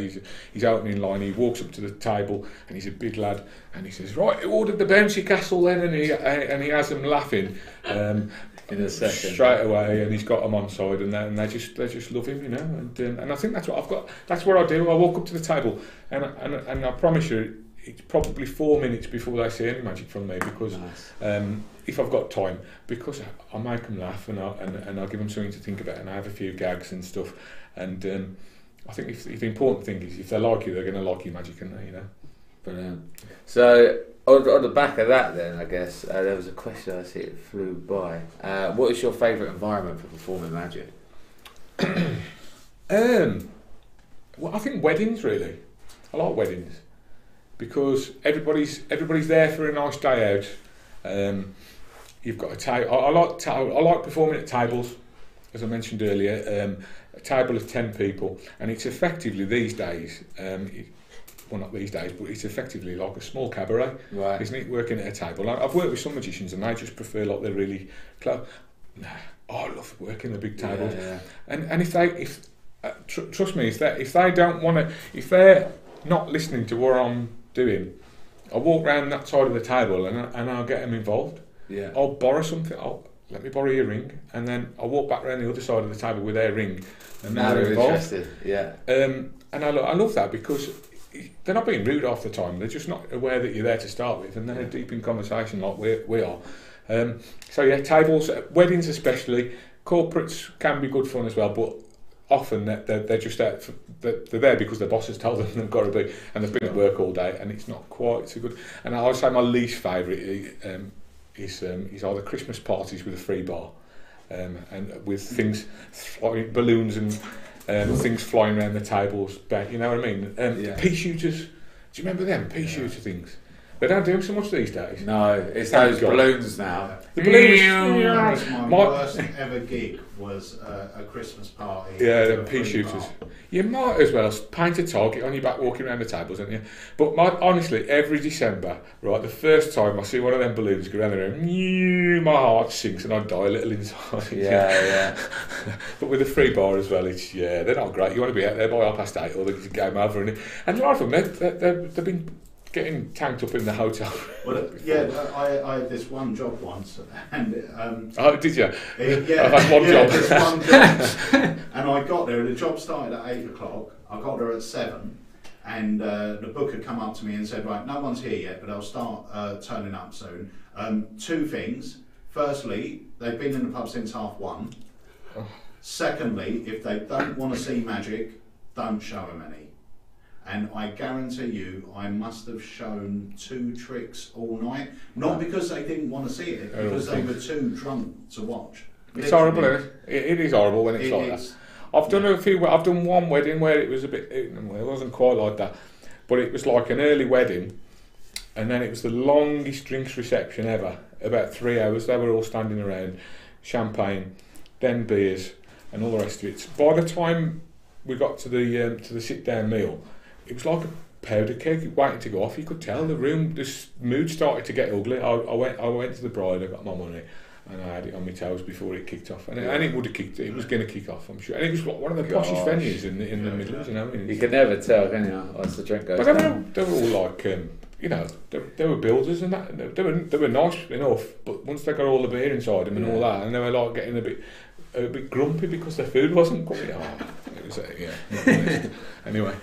Speaker 3: He's opening line. He walks up to the table, and he's a big lad, and he says, "Right, who ordered the bouncy castle then?" And he has them laughing
Speaker 2: In a second.
Speaker 3: straight away, and he's got them on side, and they just love him, you know. And I think that's what I've got. That's what I do. I walk up to the table, and I promise you, it's probably 4 minutes before they see any magic from me, because if I've got time, because I make them laugh, and I give them something to think about, and I have a few gags and stuff, and I think if the important thing is if they like you, they're going to like your magic, and you know.
Speaker 2: Brilliant. So on the back of that, then I guess there was a question I see it flew by. What is your favourite environment for performing magic?
Speaker 3: Well, I think weddings really. I like weddings because everybody's there for a nice day out. You've got a table. I like performing at tables, as I mentioned earlier. A table of 10 people, and it's effectively these days. Well, not these days, but it's effectively like a small cabaret,
Speaker 2: Right.
Speaker 3: isn't it? Working at a table. I've worked with some magicians, and they just prefer like they're really close. I love working at big tables.
Speaker 2: Yeah.
Speaker 3: And if trust me, if they don't want to, if they're not listening to what I'm doing, I walk round that side of the table and I'll get them involved.
Speaker 2: Yeah.
Speaker 3: I'll borrow something. Let me borrow your ring, and then I'll walk back round the other side of the table with their ring, and
Speaker 2: Now
Speaker 3: they're
Speaker 2: they're
Speaker 3: involved.
Speaker 2: interested. Yeah.
Speaker 3: And I love that because they're not being rude half the time. They're just not aware that you're there to start with, and they're deep in conversation like we are. So yeah, tables, weddings especially, corporates can be good fun as well, but often they're just there. They're there because their boss has told them they've got to be, and they've been at work all day, and it's not quite so good. And I would say my least favourite is either Christmas parties with a free bar, and with things, balloons and things flying around the tables. You know what I mean? Pea shooters. Do you remember them pea shooter things? They don't do them so much these days.
Speaker 2: No, it's
Speaker 3: Thank
Speaker 2: those
Speaker 3: God.
Speaker 2: balloons now.
Speaker 3: The balloons.
Speaker 1: My
Speaker 3: My-
Speaker 1: worst ever gig was a Christmas party.
Speaker 3: Yeah,
Speaker 1: with
Speaker 3: the
Speaker 1: a
Speaker 3: pea
Speaker 1: free
Speaker 3: shooters.
Speaker 1: bar.
Speaker 3: You might as well paint a target on your back walking around the tables, don't you? But honestly, every December, right, the first time I see one of them balloons go around the room, my heart sinks and I die a little inside.
Speaker 2: Yeah.
Speaker 3: But with a free bar as well, they're not great. You want to be out there by 8:30 or the game over, and a lot of them, they've been getting tanked up in the hotel.
Speaker 1: Well, yeah, I had this one job once, and
Speaker 3: Oh, did you?
Speaker 1: yeah,
Speaker 3: I've had one job.
Speaker 1: this one job. And I got there, and the job started at 8 o'clock. I got there at 7, and the booker come up to me and said, "Right, no one's here yet, but they'll start turning up soon. 2 things. Firstly, they've been in the pub since 1:30. Secondly, if they don't want to see magic, don't show them any." And I guarantee you, I must have shown 2 tricks all night. Not because they didn't want to see it, because they were too drunk to watch.
Speaker 3: It's horrible, isn't it? It is horrible when it's like that. I've done one wedding where it was it wasn't quite like that, but it was like an early wedding, and then it was the longest drinks reception ever, about 3 hours. They were all standing around, champagne, then beers, and all the rest of it. By the time we got to the sit down meal, it was like a powder keg waiting to go off. You could tell the mood started to get ugly. I went to the bride, I got my money, and I had it on my toes before it kicked off. And it would have kicked. It was going to kick off, I'm sure. And it was like one of the poshest venues in the Midlands, you know.
Speaker 2: You can never tell, can you? Once the drink goes
Speaker 3: But
Speaker 2: down.
Speaker 3: they were all like, they were builders and that. They were nice enough, but once they got all the beer inside them and all that, and they were like getting a bit grumpy because their food wasn't coming. It was Anyway.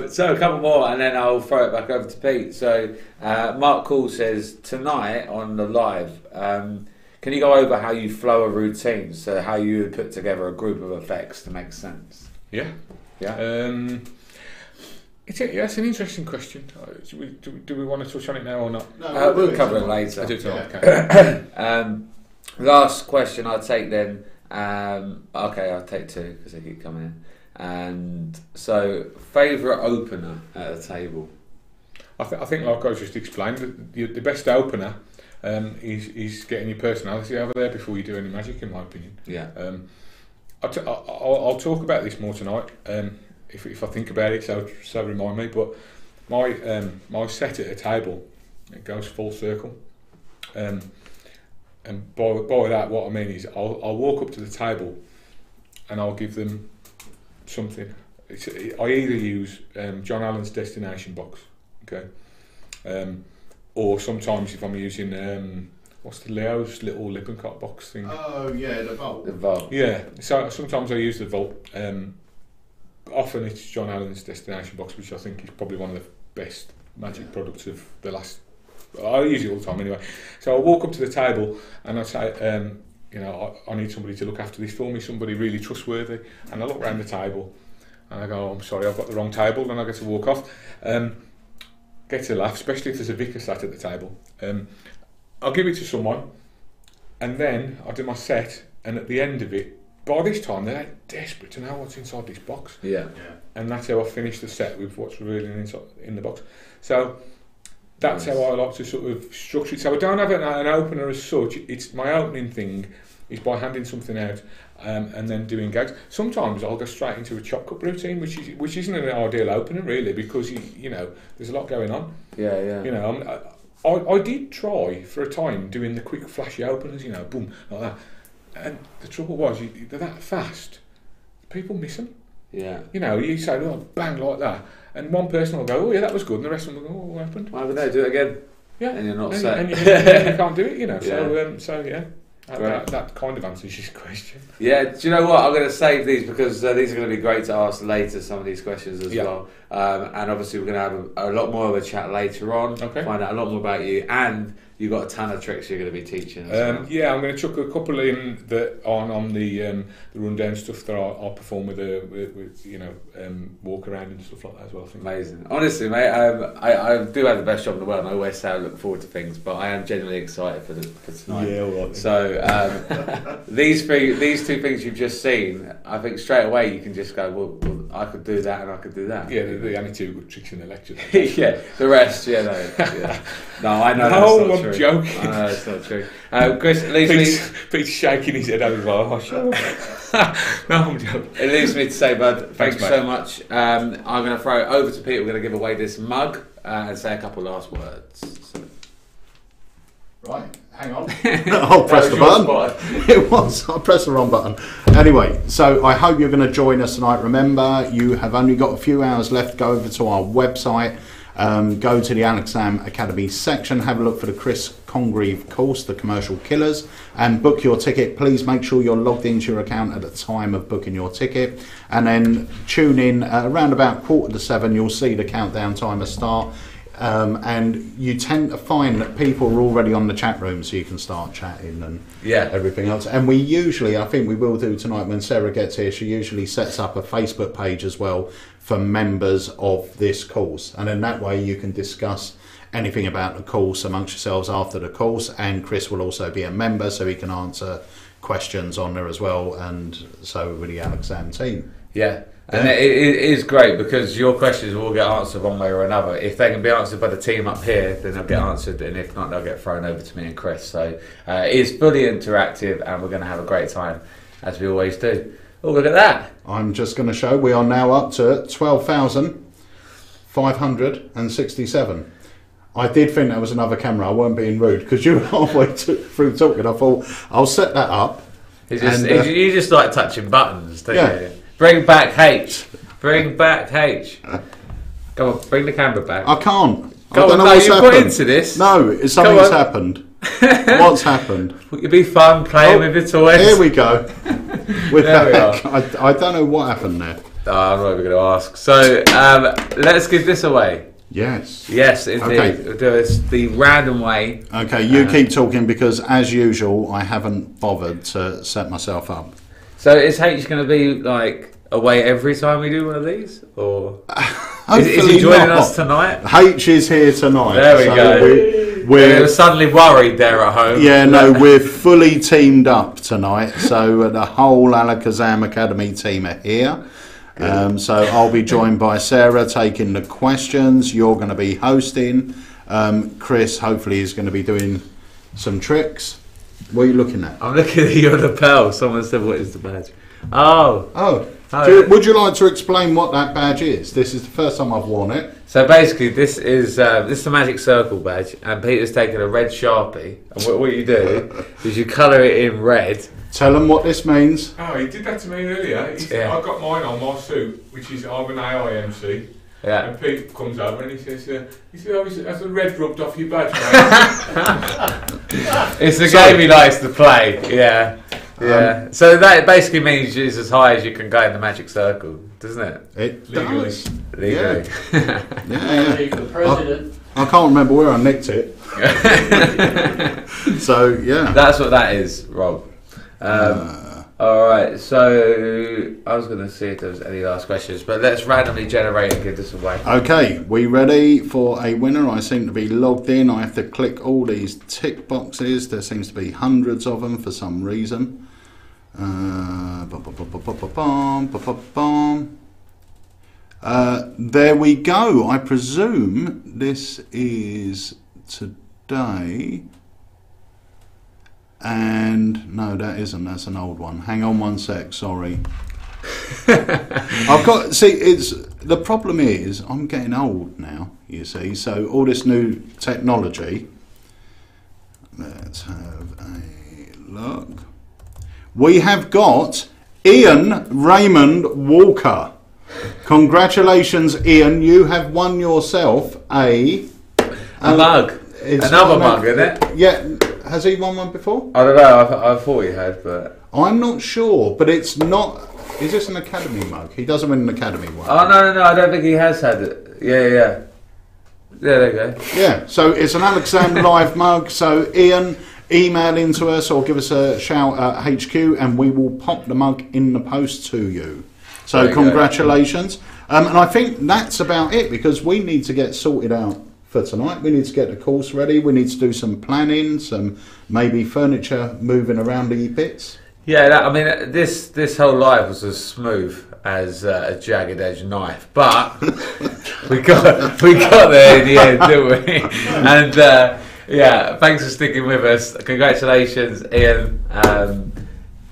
Speaker 2: So a couple more, and then I'll throw it back over to Pete. So Mark Cool says, tonight on the live, can you go over how you flow a routine? So how you would put together a group of effects to make sense?
Speaker 3: Yeah. It's an interesting question. Do we want to touch on it now or not?
Speaker 1: No,
Speaker 2: We'll cover it later.
Speaker 3: I do too. Okay.
Speaker 2: Last question I'll take then. Okay, I'll take 2 because they keep coming in. And so, favourite opener at a table?
Speaker 3: I think like I just explained, the best opener is getting your personality over there before you do any magic, in my opinion.
Speaker 2: Yeah.
Speaker 3: I'll talk about this more tonight if I think about it. So remind me. But my set at a table, it goes full circle. And by that, what I mean is I'll walk up to the table and I'll give them something. I either use John Allen's destination box, okay, or sometimes if I'm using what's the Leo's little Lippincott box thing?
Speaker 1: Oh yeah, the vault.
Speaker 2: The vault.
Speaker 3: Yeah, so sometimes I use the vault. Often it's John Allen's destination box, which I think is probably one of the best magic products of the last. I use it all the time anyway. So I walk up to the table and I say, I need somebody to look after this for me, somebody really trustworthy. And I look around the table and I go, I'm sorry, I've got the wrong table. And I get to walk off. Get a laugh, especially if there's a vicar sat at the table. I'll give it to someone and then I do my set, and at the end of it, by this time they're like desperate to know what's inside this box.
Speaker 2: Yeah.
Speaker 3: And that's how I finish the set, with what's really inside in the box. So that's how I like to sort of structure it. So I don't have an opener as such. It's my opening thing is by handing something out and then doing gags. Sometimes I'll go straight into a chop cup routine, which isn't an ideal opener really, because you know there's a lot going on.
Speaker 2: Yeah.
Speaker 3: You know, I did try for a time doing the quick flashy openers, you know, boom, like that. And the trouble was, they're that fast, people miss them.
Speaker 2: Yeah.
Speaker 3: You know, you say, oh, bang, like that. And one person will go, oh yeah, that was good. And the rest of them will go, oh, what happened?
Speaker 2: Why would they do it again?
Speaker 3: Yeah.
Speaker 2: And you're not
Speaker 3: and,
Speaker 2: set.
Speaker 3: and you can't do it, you know.
Speaker 2: Yeah.
Speaker 3: So yeah. That kind of answers your question.
Speaker 2: Yeah, do you know what? I'm going to save these because these are going to be great to ask later, some of these questions as well. And obviously we're going to have a lot more of a chat later on, find out a lot more about you, and you've got a ton of tricks you're going to be teaching as well.
Speaker 3: Yeah, I'm going to chuck a couple in on the rundown stuff that I'll perform with walk around and stuff like that as well. I think.
Speaker 2: Amazing. Honestly, mate, I do have the best job in the world, and I always say I look forward to things, but I am genuinely excited for tonight.
Speaker 3: Yeah, all right.
Speaker 2: So these two things you've just seen, I think straight away you can just go, well I could do that and I could do that.
Speaker 3: Yeah, the only two good tricks in the lecture.
Speaker 2: Yeah, the rest, no, I know
Speaker 3: no,
Speaker 2: that's not true.
Speaker 3: Joking.
Speaker 2: I know that's not true. Chris, it leaves me...
Speaker 3: Pete's shaking his head over well. Oh, shut up. No, I'm joking.
Speaker 2: It leaves me to say, bud, thanks
Speaker 3: mate.
Speaker 2: so much. I'm going to throw it over to Pete. We're going to give away this mug and say a couple last words. So.
Speaker 1: Right, hang on. I'll press the button. It was. I pressed the wrong button. Anyway, so I hope you're going to join us tonight. Remember, you have only got a few hours left. Go over to our website. Go to the Alakazam Academy section, have a look for the Chris Congreve course, the Commercial Killers, and book your ticket. Please make sure you're logged into your account at the time of booking your ticket, and then tune in around about 6:45. You'll see the countdown timer start, and you tend to find that people are already on the chat room, so you can start chatting and everything else. And we usually, I think we will do tonight when Sarah gets here, she usually sets up a Facebook page as well for members of this course, and in that way you can discuss anything about the course amongst yourselves after the course, and Chris will also be a member so he can answer questions on there as well, and so with the Alakazam team.
Speaker 2: And it is great because your questions will get answered one way or another. If they can be answered by the team up here, then they'll get answered, and if not, they'll get thrown over to me and Chris. So it is fully interactive, and we're going to have a great time as we always do. Oh, look at that.
Speaker 1: I'm just going to show we are now up to 12,567. I did think that was another camera. I weren't being rude because you were halfway through talking. I thought, I'll set that up.
Speaker 2: You just like touching buttons, don't you? Bring back H. Bring back H. Come on, bring the camera back.
Speaker 1: I can't.
Speaker 2: I don't know what's happened. Put into this.
Speaker 1: No, something's happened. What's happened?
Speaker 2: It'd be fun playing with the toys.
Speaker 1: Here we go. There we are. I don't know what happened there.
Speaker 2: I'm not even going to ask. So let's give this away.
Speaker 1: Yes,
Speaker 2: indeed. Okay. We'll do it the random way.
Speaker 1: Okay, you keep talking because, as usual, I haven't bothered to set myself up.
Speaker 2: So is H going to be like away every time we do one of these, or is he joining us tonight?
Speaker 1: H is here tonight.
Speaker 2: There we go. We're suddenly worried there at home.
Speaker 1: Yeah, no, we're fully teamed up tonight. So the whole Alakazam Academy team are here. So I'll be joined by Sarah taking the questions. You're going to be hosting. Chris, hopefully, is going to be doing some tricks. What are you looking at?
Speaker 2: I'm looking at your lapel. Someone said, "What is the badge?" Oh.
Speaker 1: Would you like to explain what that badge is? This is the first time I've worn it.
Speaker 2: So basically, this is the Magic Circle badge, and Peter's taken a red Sharpie, and what you do is you colour it in red.
Speaker 1: Tell them what this means.
Speaker 3: Oh, he did that to me earlier. I got mine on my suit, which is I'm an AIMC.
Speaker 2: Yeah.
Speaker 3: And Pete comes over and he says, oh, has the red rubbed off your badge, mate?
Speaker 2: It's a game he likes to play. Yeah. Yeah. So that basically means it's as high as you can go in the Magic Circle, doesn't it?
Speaker 1: It
Speaker 3: Legally.
Speaker 1: does.
Speaker 2: Legally.
Speaker 1: Yeah.
Speaker 4: The president.
Speaker 1: I can't remember where I nicked it. So, yeah.
Speaker 2: That's what that is, Rob. Alright, so I was going to see if there was any last questions, but let's randomly generate and give this away.
Speaker 1: Okay, we ready for a winner? I seem to be logged in. I have to click all these tick boxes. There seems to be hundreds of them for some reason. There we go. I presume this is today. And no, that isn't. That's an old one. Hang on one sec. Sorry. I've got. See, it's the problem is I'm getting old now. You see, so all this new technology. Let's have a look. We have got Ian Raymond Walker. Congratulations, Ian. You have won yourself a
Speaker 2: mug. Another mug, isn't it?
Speaker 1: Yeah. Has he won one before?
Speaker 2: I don't know. I thought he had, but
Speaker 1: I'm not sure. But it's not. Is this an Academy mug? He doesn't win an Academy one.
Speaker 2: Oh no! I don't think he has had it. Yeah. There you go.
Speaker 1: Yeah. So it's an Alakazam live mug. So Ian, email into us or give us a shout at HQ, and we will pop the mug in the post to you. So congratulations. And I think that's about it because we need to get sorted out for tonight. We need to get the course ready. We need to do some planning, some maybe furniture moving around the bits.
Speaker 2: Yeah, I mean, this whole live was as smooth as a jagged edge knife, but we got there in the end, didn't we? And yeah, thanks for sticking with us. Congratulations, Ian.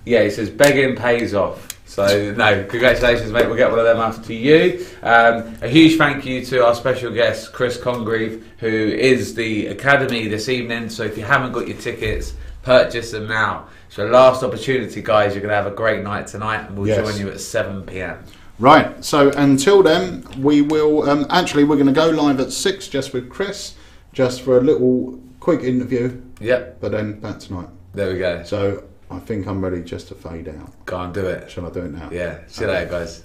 Speaker 2: Yeah, he says begging pays off. So, no, congratulations, mate. We'll get one of them after you. A huge thank you to our special guest, Chris Congreve, who is the Academy this evening. So if you haven't got your tickets, purchase them now. It's your last opportunity, guys. You're going to have a great night tonight, and we'll join you at 7 p.m.
Speaker 1: Right. So until then, we will... actually, we're going to go live at 6 just with Chris, just for a little quick interview.
Speaker 2: Yep.
Speaker 1: But then back tonight.
Speaker 2: There we go.
Speaker 1: So... I think I'm ready just to fade out.
Speaker 2: Go on, do it.
Speaker 1: Shall I do it now?
Speaker 2: Yeah. See you later, guys.